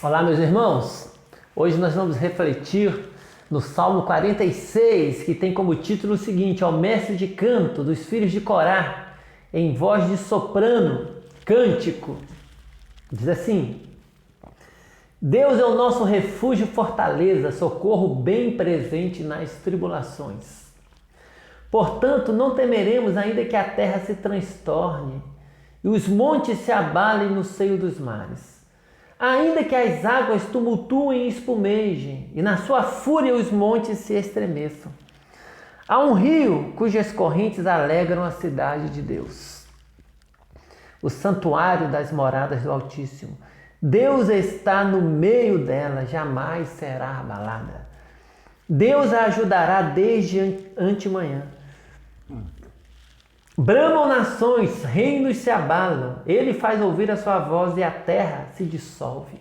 Olá, meus irmãos. Hoje nós vamos refletir no Salmo 46, que tem como título o seguinte: ao mestre de canto dos filhos de Corá, em voz de soprano, cântico. Diz assim: Deus é o nosso refúgio e fortaleza, socorro bem presente nas tribulações. Portanto, não temeremos, ainda que a terra se transtorne e os montes se abalem no seio dos mares. Ainda que as águas tumultuem e espumejem, e na sua fúria os montes se estremeçam. Há um rio cujas correntes alegram a cidade de Deus, o santuário das moradas do Altíssimo. Deus está no meio dela, jamais será abalada. Deus a ajudará desde antemanhã. Bramam nações, reinos se abalam, ele faz ouvir a sua voz e a terra se dissolve.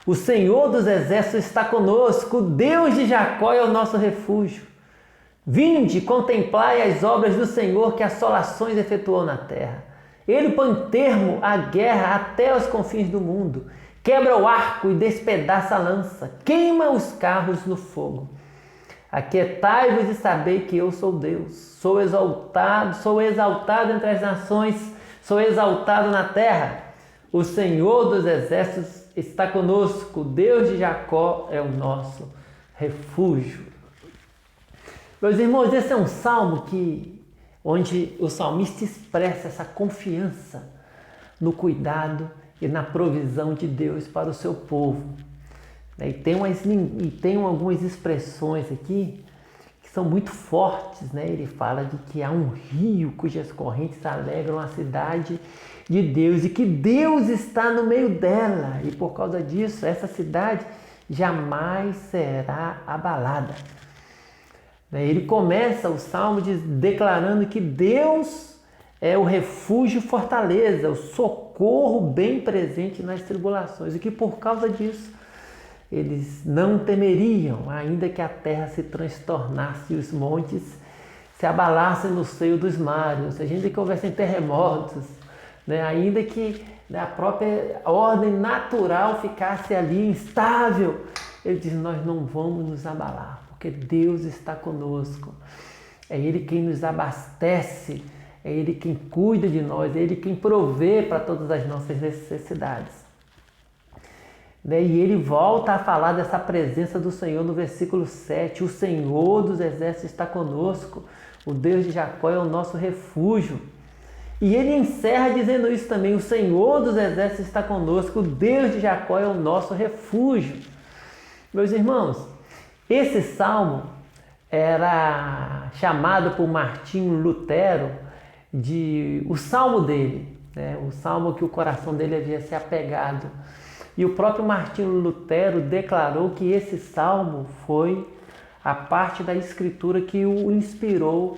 O Senhor dos exércitos está conosco, o Deus de Jacó é o nosso refúgio. Vinde, contemplai as obras do Senhor, que assolações efetuou na terra. Ele põe termo à guerra até os confins do mundo, quebra o arco e despedaça a lança, queima os carros no fogo. Aquietai-vos e sabei que eu sou Deus. Sou exaltado entre as nações, sou exaltado na terra. O Senhor dos exércitos está conosco, o Deus de Jacó é o nosso refúgio. Meus irmãos, esse é um salmo onde o salmista expressa essa confiança no cuidado e na provisão de Deus para o seu povo. E tem algumas expressões aqui que são muito fortes, né? Ele fala de que há um rio cujas correntes alegram a cidade de Deus e que Deus está no meio dela, e por causa disso essa cidade jamais será abalada. Ele começa o salmo declarando que Deus é o refúgio e fortaleza, o socorro bem presente nas tribulações, e que por causa disso eles não temeriam, ainda que a terra se transtornasse e os montes se abalassem no seio dos mares, ou seja, ainda que houvessem terremotos, né? Ainda que a própria ordem natural ficasse ali instável, ele diz: nós não vamos nos abalar, porque Deus está conosco. É Ele quem nos abastece, é Ele quem cuida de nós, é Ele quem provê para todas as nossas necessidades. E ele volta a falar dessa presença do Senhor no versículo 7. O Senhor dos exércitos está conosco, o Deus de Jacó é o nosso refúgio. E ele encerra dizendo isso também: o Senhor dos exércitos está conosco, o Deus de Jacó é o nosso refúgio. Meus irmãos, esse salmo era chamado por Martinho Lutero de o salmo dele, né? O salmo que o coração dele havia se apegado. E o próprio Martinho Lutero declarou que esse salmo foi a parte da escritura que o inspirou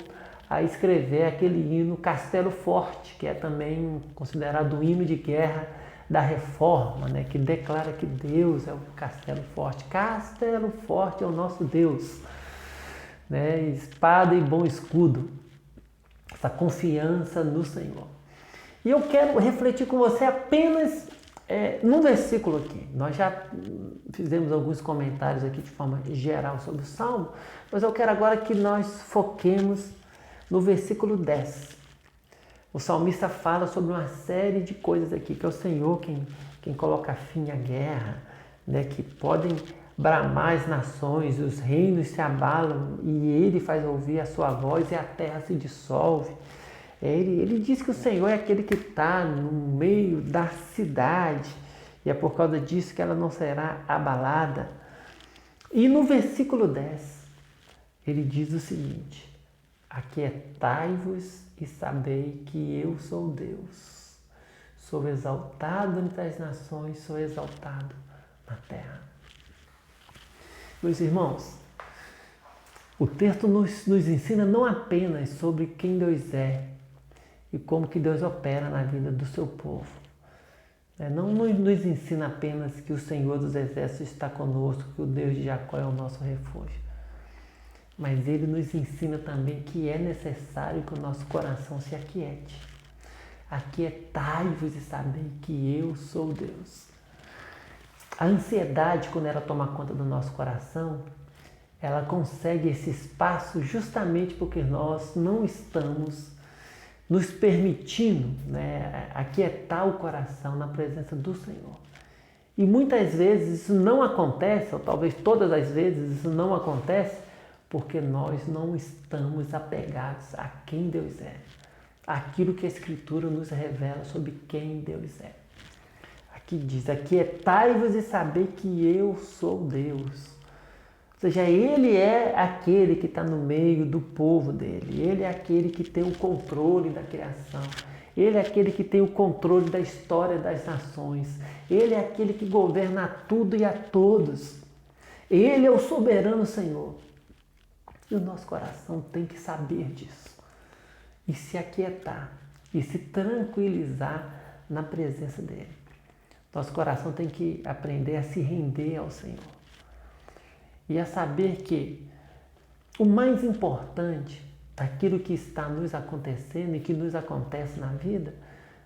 a escrever aquele hino Castelo Forte, que é também considerado o hino de guerra da Reforma, né? Que declara que Deus é o Castelo Forte. Castelo Forte é o nosso Deus, né? Espada e bom escudo, essa confiança no Senhor. E eu quero refletir com você apenas num versículo aqui. Nós já fizemos alguns comentários aqui de forma geral sobre o Salmo, mas eu quero agora que nós foquemos no versículo 10. O salmista fala sobre uma série de coisas aqui, que é o Senhor quem coloca fim à guerra, né? Que podem bramar as nações, os reinos se abalam e Ele faz ouvir a sua voz e a terra se dissolve. Ele diz que o Senhor é aquele que está no meio da cidade e é por causa disso que ela não será abalada. E no versículo 10, ele diz o seguinte: aquietai-vos e sabei que eu sou Deus. Sou exaltado entre as nações, sou exaltado na terra. Meus irmãos, o texto nos ensina não apenas sobre quem Deus é e como que Deus opera na vida do seu povo. Não nos ensina apenas que o Senhor dos exércitos está conosco, que o Deus de Jacó é o nosso refúgio. Mas ele nos ensina também que é necessário que o nosso coração se aquiete. Aquietai-vos e sabei que eu sou Deus. A ansiedade, quando ela toma conta do nosso coração, ela consegue esse espaço justamente porque nós não estamos nos permitindo, né, aquietar o coração na presença do Senhor. E muitas vezes isso não acontece, ou talvez todas as vezes isso não acontece, porque nós não estamos apegados a quem Deus é, aquilo que a Escritura nos revela sobre quem Deus é. Aqui diz, aquietai-vos e saber que eu sou Deus. Ou seja, Ele é aquele que está no meio do povo dele, Ele é aquele que tem o controle da criação, Ele é aquele que tem o controle da história das nações, Ele é aquele que governa tudo e a todos, Ele é o soberano Senhor. E o nosso coração tem que saber disso, e se aquietar, e se tranquilizar na presença dEle. Nosso coração tem que aprender a se render ao Senhor. E a saber que o mais importante daquilo que está nos acontecendo e que nos acontece na vida,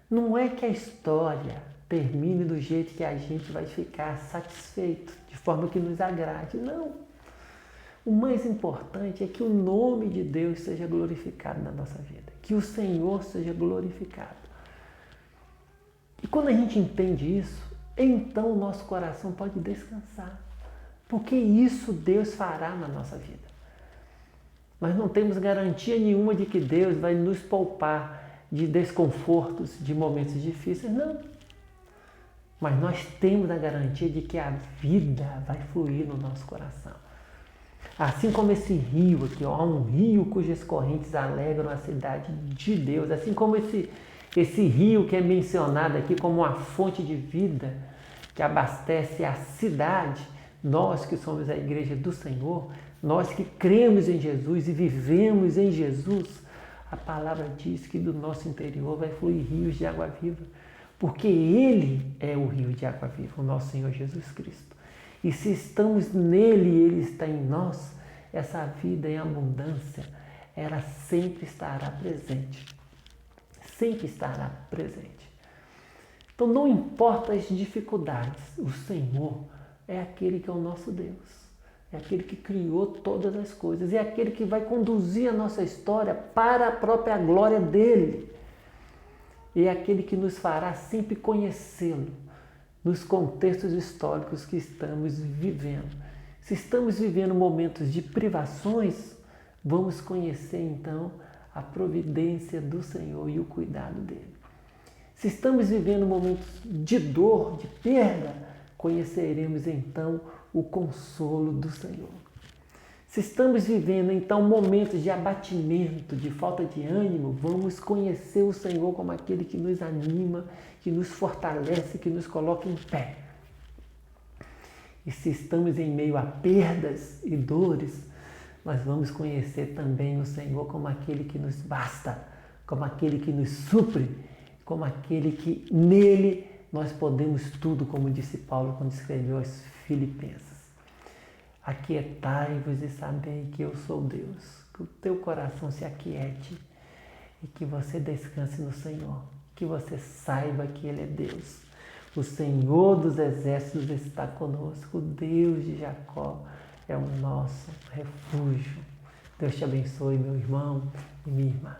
não é que a história termine do jeito que a gente vai ficar satisfeito, de forma que nos agrade. Não. O mais importante é que o nome de Deus seja glorificado na nossa vida, que o Senhor seja glorificado. E quando a gente entende isso, então o nosso coração pode descansar. Porque isso Deus fará na nossa vida. Nós não temos garantia nenhuma de que Deus vai nos poupar de desconfortos, de momentos difíceis, não. Mas nós temos a garantia de que a vida vai fluir no nosso coração. Assim como esse rio aqui, há um rio cujas correntes alegram a cidade de Deus. Assim como esse rio que é mencionado aqui como uma fonte de vida que abastece a cidade. Nós que somos a igreja do Senhor, nós que cremos em Jesus e vivemos em Jesus, a palavra diz que do nosso interior vai fluir rios de água viva, porque Ele é o rio de água viva, o nosso Senhor Jesus Cristo. E se estamos nele e Ele está em nós, essa vida em abundância, ela sempre estará presente. Sempre estará presente. Então não importa as dificuldades, o Senhor é aquele que é o nosso Deus, é aquele que criou todas as coisas, é aquele que vai conduzir a nossa história para a própria glória dEle. E é aquele que nos fará sempre conhecê-lo nos contextos históricos que estamos vivendo. Se estamos vivendo momentos de privações, vamos conhecer então a providência do Senhor e o cuidado dEle. Se estamos vivendo momentos de dor, de perda, conheceremos então o consolo do Senhor. Se estamos vivendo então momentos de abatimento, de falta de ânimo, vamos conhecer o Senhor como aquele que nos anima, que nos fortalece, que nos coloca em pé. E se estamos em meio a perdas e dores, nós vamos conhecer também o Senhor como aquele que nos basta, como aquele que nos supre, como aquele que nele nós podemos tudo, como disse Paulo quando escreveu aos Filipenses. Aquietai-vos e sabei que eu sou Deus. Que o teu coração se aquiete e que você descanse no Senhor. Que você saiba que Ele é Deus. O Senhor dos exércitos está conosco. O Deus de Jacó é o nosso refúgio. Deus te abençoe, meu irmão e minha irmã.